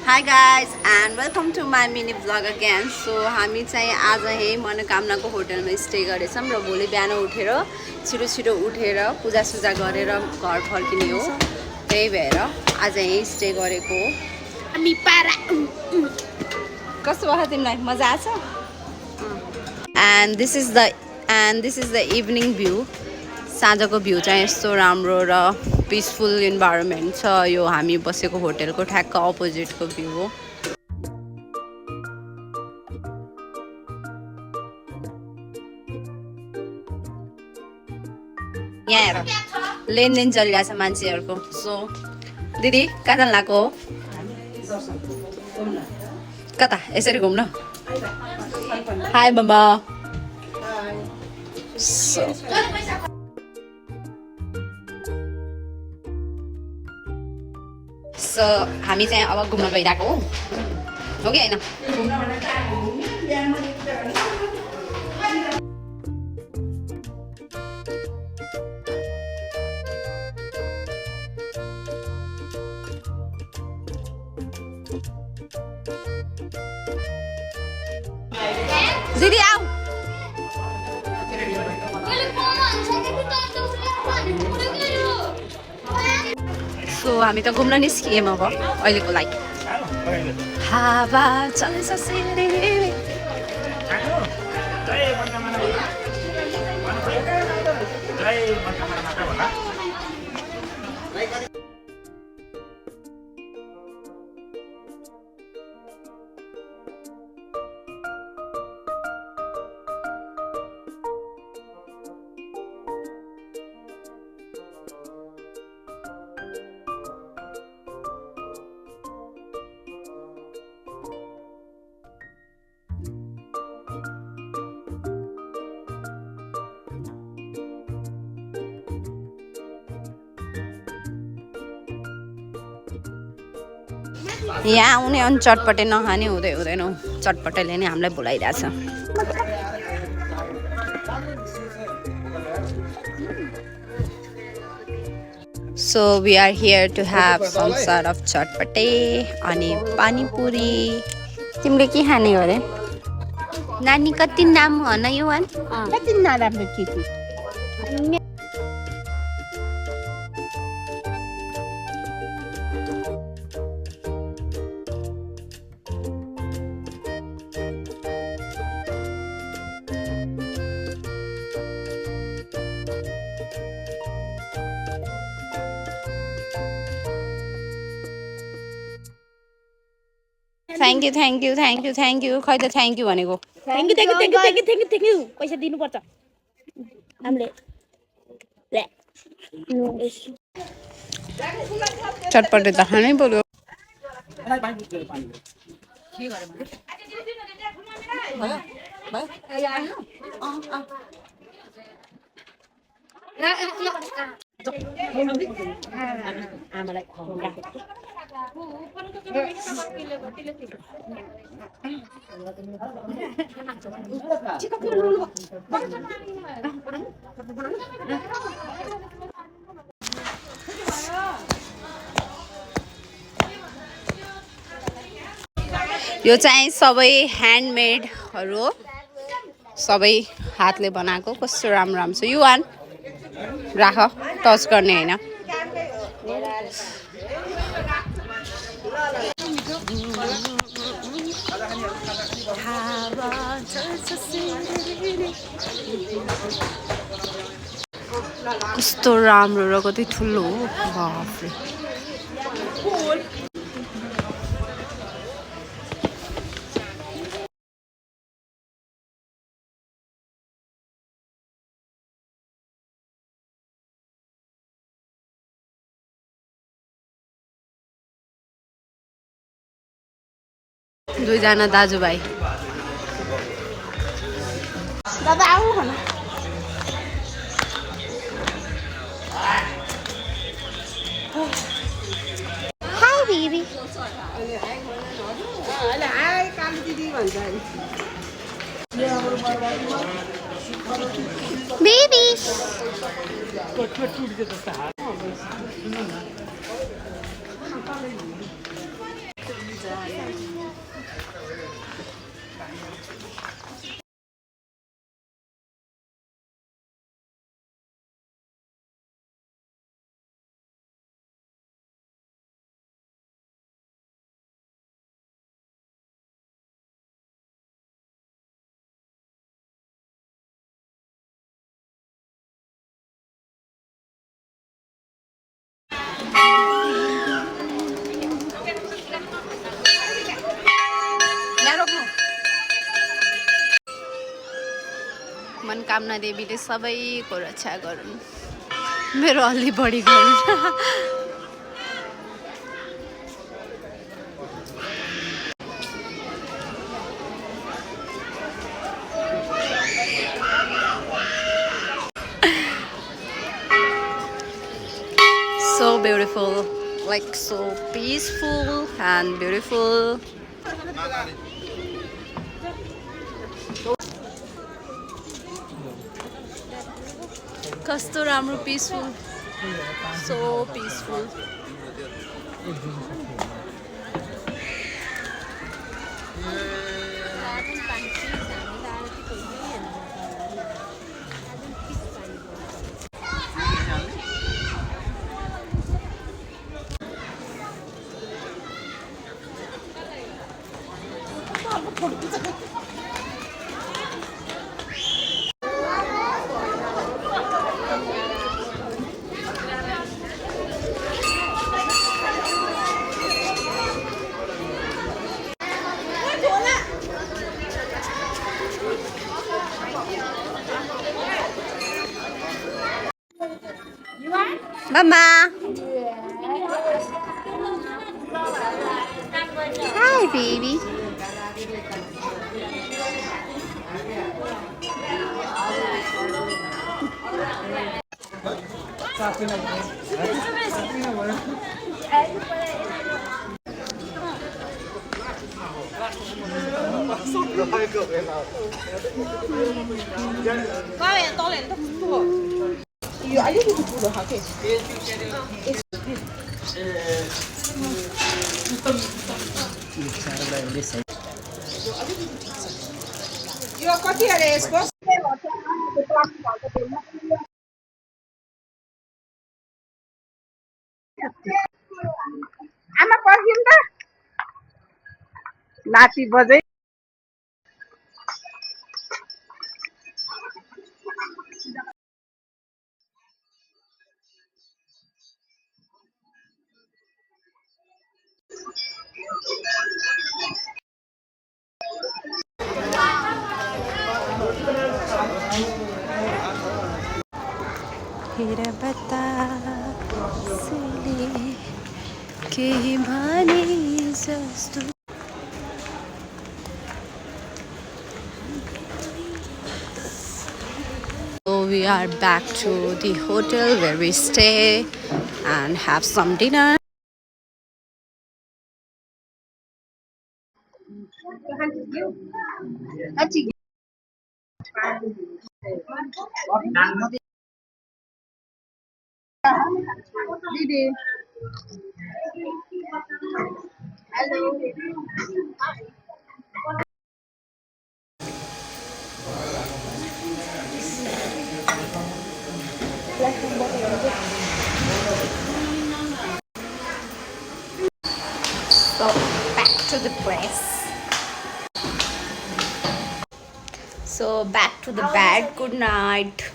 Hi guys and welcome to my mini vlog again. So हामी चाहिँ आज यही मनोकामनाको होटलमा स्टे गरेछौं र भोलि बिहान उठेर छिटो उठेर पूजा सुजा गरेर घर फर्किने हो। त्यही भएर आज यही स्टे गरेको हो। हामी पारा कस्तो भयो तिमीलाई मजा आछ? And this is the evening view. साँझको भ्यू चाहिँ यस्तो राम्रो र पिसफुल इन्भाइरोमेन्ट छ। यो हामी बसेको होटलको ठ्याक्क अपोजिटको भ्यू हो। यहाँ हेर लेनदेन चलिरहेछ मान्छेहरूको। सो दिदी कहाँ जान लागेको हो? कता यसरी घुम्न? हाई मम्मा। सो हामी चाहिँ अब घुम्न गइरहेको हो कि हैन? दिदी आऊ। सो हामी त घुम्न निस्कियौँ अब अहिलेको लागि। हावा चल्छ सिरिरी। यहाँ आउने अनि चटपटे नखाने हुँदैन। चटपटेले नै हामीलाई भुलाइरहेछ। So we are here to have some sort of चटपटे अनि पानीपुरी। तिमीले के खाने हो रे? नानी कति नाम हो न यो वान? कति नराम्रो केटी। थ्याङ्क यू खै त थ्याङ्क यू भनेको। थ्याङ्क यू पैसा दिनुपर्छ हामीले। चटपटे त खानै पर्यो। यो चाहिँ सबै ह्यान्डमेडहरू हो, सबै हातले बनाएको। कस्तो राम्रो छ। यो वान राख, टच गर्ने हैन। कस्तो राम्रो र कति ठुलो हो। बाफरे। दुईजना दाजुभाइ। दादा आऊ भन। Hi baby. अहिले हाय काली दिदी भन्छ। बेबी। मनोकामना देवीले सबैको रक्षा गरून् मेरो अलि बढी गरून् So beautiful, like so peaceful and beautiful. कस्तो राम्रो peaceful, so peaceful. Mama. Hi, baby. यो अलिकति ठुलो छ के यो कति अरे यसको आमा पर्खिनु त लाठी बजै हेर बतासले केही भने जस्तो So we are back to the hotel where we stay and have some dinner. दिदी hello So back to the place. So back to the bed. Good night.